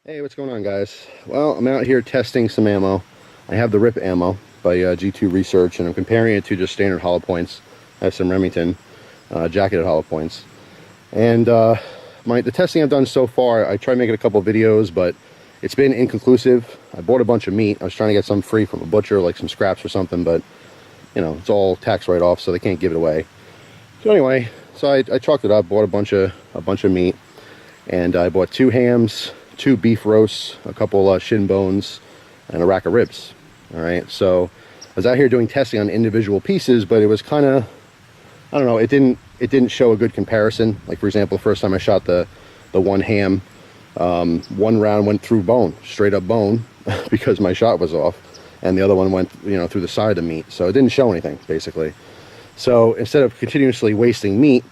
Hey, what's going on, guys? Well, I'm out here testing some ammo. I have the RIP ammo by G2 Research, and I'm comparing it to just standard hollow points. I have some Remington jacketed hollow points. And the testing I've done so far, I tried making a couple of videos, but it's been inconclusive. I bought a bunch of meat. I was trying to get some free from a butcher, like some scraps or something, but you know, it's all tax write-off, so they can't give it away. So anyway, I chalked it up, bought a bunch of meat, and I bought 2 hams, 2 beef roasts, a couple shin bones, and a rack of ribs. All right, so I was out here doing testing on individual pieces, but it was kind of, I don't know, it didn't show a good comparison. Like, for example, the first time I shot the 1 ham, 1 round went through bone, straight up bone, because my shot was off, and the other one went, you know, through the side of the meat. So it didn't show anything, basically. So instead of continuously wasting meat,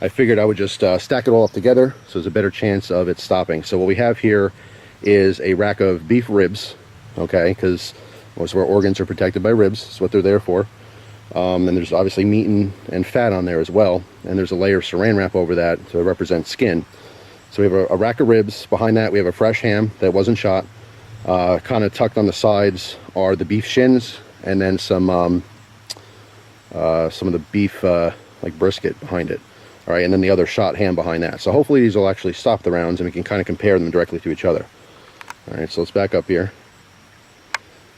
I figured I would just stack it all up together, so there's a better chance of it stopping. So what we have here is a rack of beef ribs, okay, because most of our organs are protected by ribs. That's what they're there for. And there's obviously meat and fat on there as well. And there's a layer of saran wrap over that to represent skin. So we have a rack of ribs. Behind that, we have a fresh ham that wasn't shot. Kind of tucked on the sides are the beef shins, and then some of the beef like brisket behind it. All right, and then the other shot ham behind that. So hopefully these will actually stop the rounds, and we can kind of compare them directly to each other. All right, so let's back up here.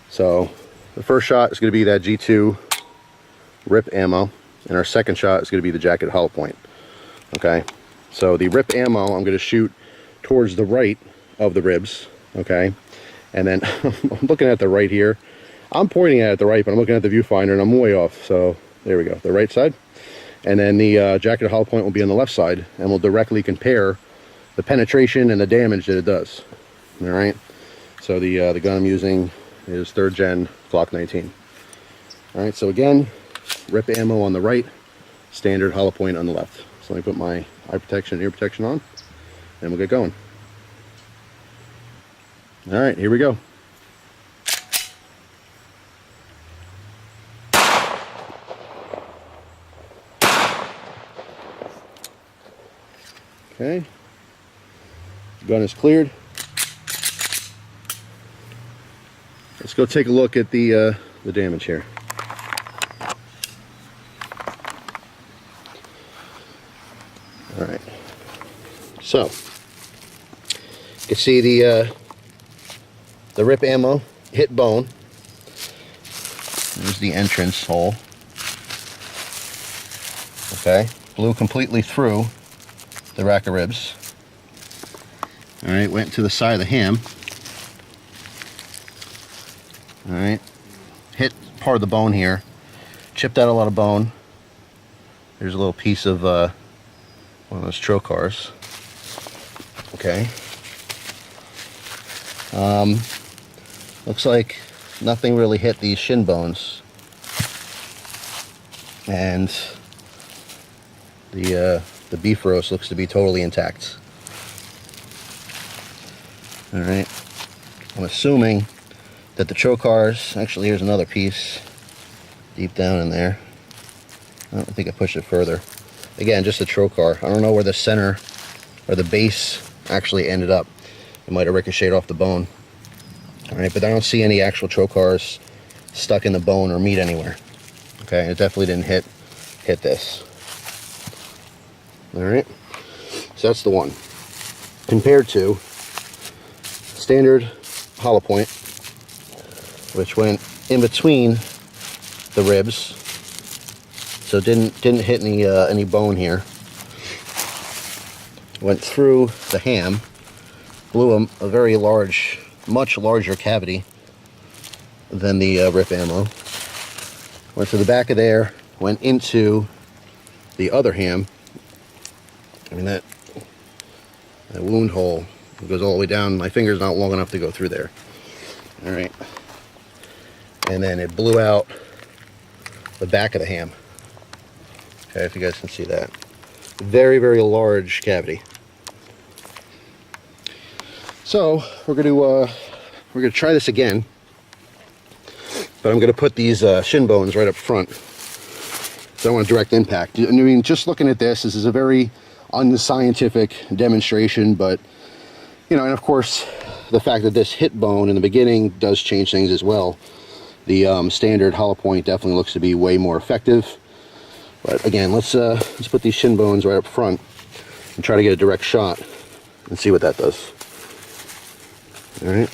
So the first shot is going to be that G2 RIP ammo, and our second shot is going to be the jacketed hollow point. Okay, so the RIP ammo I'm going to shoot towards the right of the ribs. Okay, and then I'm looking at the right here. I'm pointing at it the right, but I'm looking at the viewfinder, and I'm way off. So there we go, the right side. And then the jacketed hollow point will be on the left side, and we'll directly compare the penetration and the damage that it does. All right. So the gun I'm using is 3rd gen Glock 19. All right. So again, RIP ammo on the right, standard hollow point on the left. So let me put my eye protection and ear protection on, and we'll get going. All right. Here we go. Okay, the gun is cleared. Let's go take a look at the damage here. All right, so you can see the RIP ammo hit bone. There's the entrance hole. Okay, blew completely through the rack of ribs. All right, went to the side of the ham. All right, hit part of the bone here, chipped out a lot of bone. There's a little piece of one of those trocars. Okay. Looks like nothing really hit these shin bones, and the beef roast looks to be totally intact. All right, I'm assuming that the trocars, actually here's another piece deep down in there. I don't think I pushed it further. Again, just a trocar. I don't know where the center or the base actually ended up. It might have ricocheted off the bone. All right, but I don't see any actual trocars stuck in the bone or meat anywhere. Okay, it definitely didn't hit this. All right, so that's the one. Compared to standard hollow point, which went in between the ribs, so didn't hit any bone here. Went through the ham, blew a very large, much larger cavity than the RIP ammo. Went to the back of there, went into the other ham. I mean, that wound hole goes all the way down. My finger's not long enough to go through there. All right. And then it blew out the back of the ham. Okay, if you guys can see that. Very, very large cavity. So we're gonna try this again, but I'm gonna put these shin bones right up front. So I want direct impact. I mean, just looking at this is a very unscientific demonstration, but you know, and of course the fact that this hit bone in the beginning does change things as well. The standard hollow point definitely looks to be way more effective. But again, let's put these shin bones right up front and try to get a direct shot and see what that does. All right.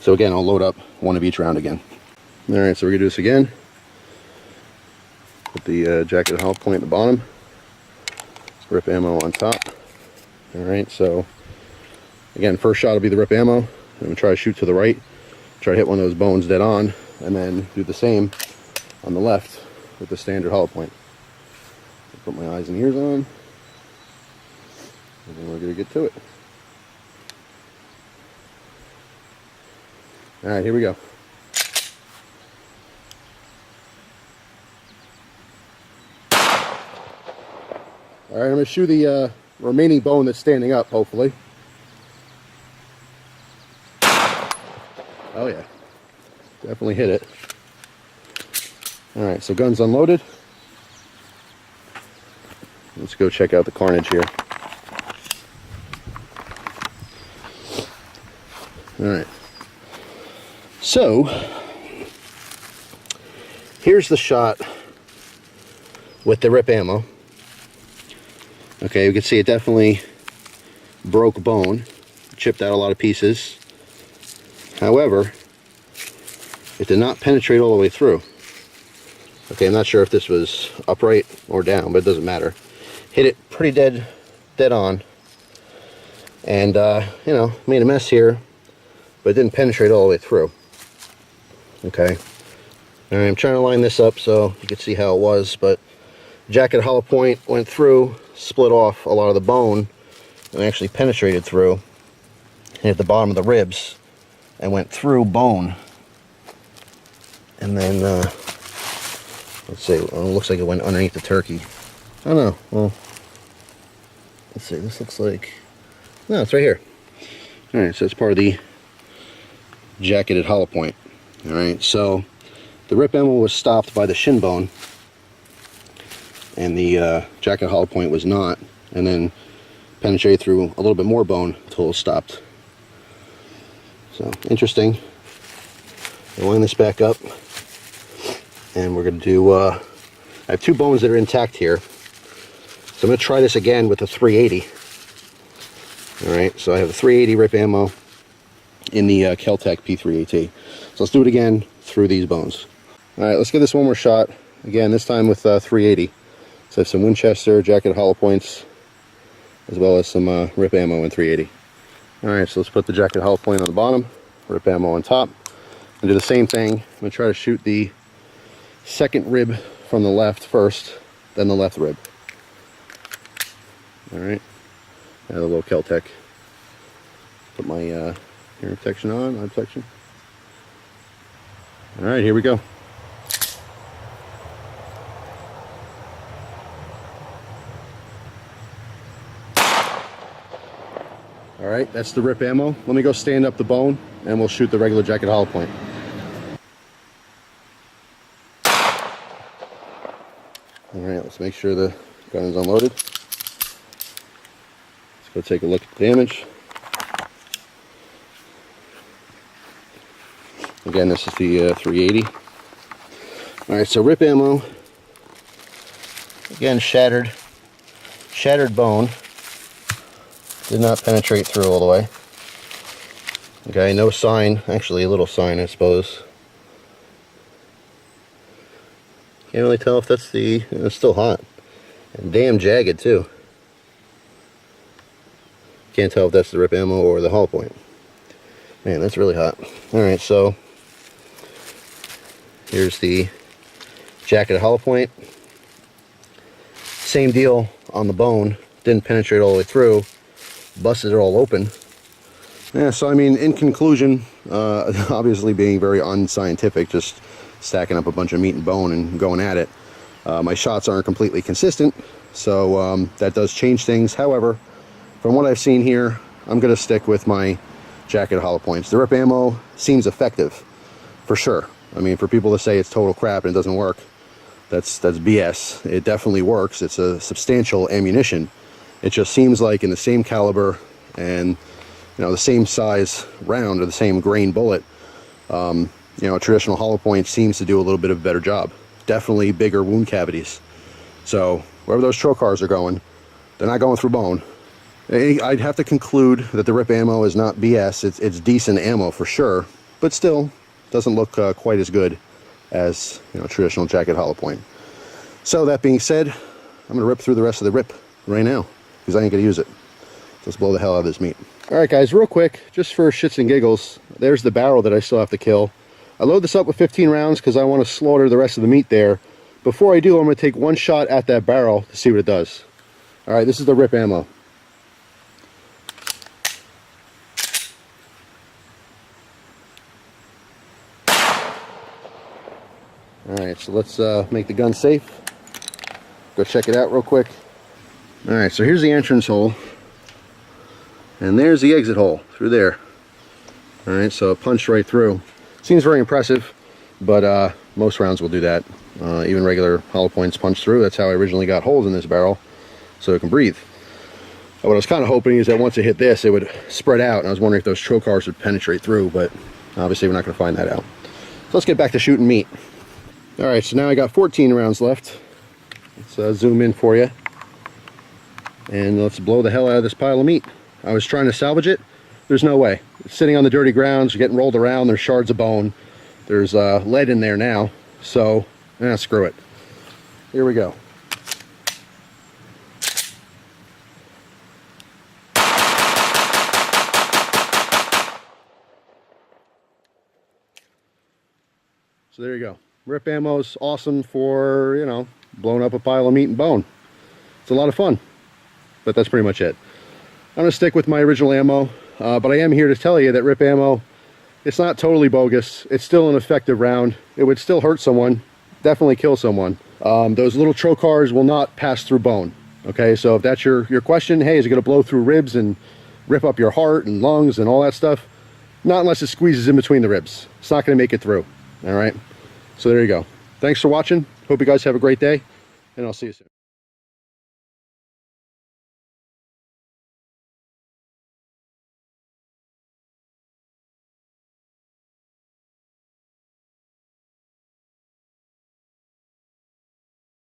So again, I'll load up one of each round again. All right, so we're gonna do this again. Put the jacketed hollow point at the bottom. Rip ammo on top. All right, so again, first shot will be the rip ammo. I'm gonna try to shoot to the right, try to hit one of those bones dead on, and then do the same on the left with the standard hollow point. Put my eyes and ears on, and then we're gonna get to it. All right, here we go. All right, I'm going to shoot the remaining bone that's standing up, hopefully. Oh yeah, definitely hit it. All right, so gun's unloaded. Let's go check out the carnage here. All right. So, here's the shot with the rip ammo. Okay, you can see it definitely broke bone, chipped out a lot of pieces. However, it did not penetrate all the way through. Okay, I'm not sure if this was upright or down, but it doesn't matter. Hit it pretty dead on. And, you know, made a mess here, but it didn't penetrate all the way through. Okay. All right, I'm trying to line this up so you can see how it was, but jacket hollow point went through, split off a lot of the bone, and actually penetrated through, hit the bottom of the ribs, and went through bone. And then, let's see, well, it looks like it went underneath the turkey. I don't know, well, let's see, this looks like, no, it's right here. All right, so it's part of the jacketed hollow point. All right, so the rip ammo was stopped by the shin bone, and the jacket hollow point was not, and then penetrated through a little bit more bone until it was stopped. So interesting. I'll line this back up, and we're going to do, I have two bones that are intact here, so I'm going to try this again with the 380. All right, so I have the 380 rip ammo in the Kel-Tec P3AT. So let's do it again through these bones. All right, let's give this one more shot. Again, this time with 380. So I have some Winchester jacket hollow points, as well as some rip ammo in 380. All right, so let's put the jacket hollow point on the bottom, rip ammo on top, and do the same thing. I'm gonna try to shoot the second rib from the left first, then the left rib. All right, add a little Kel-Tec. Put my hearing protection on, eye protection. All right, here we go. All right, that's the rip ammo. Let me go stand up the bone, and we'll shoot the regular jacket hollow point. All right, let's make sure the gun is unloaded. Let's go take a look at the damage. Again, this is the 380. All right, so rip ammo. Again, shattered bone. Did not penetrate through all the way. Okay, no sign. Actually, a little sign, I suppose. Can't really tell if that's the... It's still hot. And damn jagged, too. Can't tell if that's the rip ammo or the hollow point. Man, that's really hot. Alright, so... Here's the jacketed hollow point. Same deal on the bone. Didn't penetrate all the way through. Busted it all open. Yeah, so I mean, in conclusion, obviously being very unscientific, just stacking up a bunch of meat and bone and going at it. My shots aren't completely consistent, so that does change things. However, from what I've seen here, I'm going to stick with my jacket hollow points. The rip ammo seems effective, for sure. I mean, for people to say it's total crap and it doesn't work, that's BS. It definitely works. It's a substantial ammunition. It just seems like in the same caliber and the same size round or the same grain bullet, a traditional hollow point seems to do a little bit of a better job. Definitely bigger wound cavities. So wherever those trocars are going, they're not going through bone. I'd have to conclude that the RIP ammo is not BS. It's decent ammo for sure, but still doesn't look quite as good as traditional jacket hollow point. So that being said, I'm gonna rip through the rest of the RIP right now because I ain't gonna use it. Let's blow the hell out of this meat. All right, guys, real quick, just for shits and giggles, there's the barrel that I still have to kill. I load this up with 15 rounds because I want to slaughter the rest of the meat there. Before I do, I'm going to take one shot at that barrel to see what it does. All right, this is the RIP ammo. All right, so let's make the gun safe. Go check it out real quick. All right, so here's the entrance hole. And there's the exit hole through there. All right, so it punched right through. Seems very impressive, but most rounds will do that. Even regular hollow points punch through. That's how I originally got holes in this barrel, so it can breathe. What I was kind of hoping is that once it hit this, it would spread out, and I was wondering if those trocars would penetrate through, but obviously we're not going to find that out. So let's get back to shooting meat. All right, so now I got 14 rounds left. Let's zoom in for you, and let's blow the hell out of this pile of meat. I was trying to salvage it. There's no way. It's sitting on the dirty grounds, getting rolled around, there's shards of bone. There's lead in there now, so screw it. Here we go. So there you go. RIP ammo is awesome for, blowing up a pile of meat and bone. It's a lot of fun, but that's pretty much it. I'm going to stick with my original ammo, but I am here to tell you that RIP ammo, it's not totally bogus. It's still an effective round. It would still hurt someone, definitely kill someone. Those little trocars will not pass through bone. Okay, so if that's your question, hey, is it going to blow through ribs and rip up your heart and lungs and all that stuff? Not unless it squeezes in between the ribs. It's not going to make it through. All right, so there you go. Thanks for watching. Hope you guys have a great day, and I'll see you soon.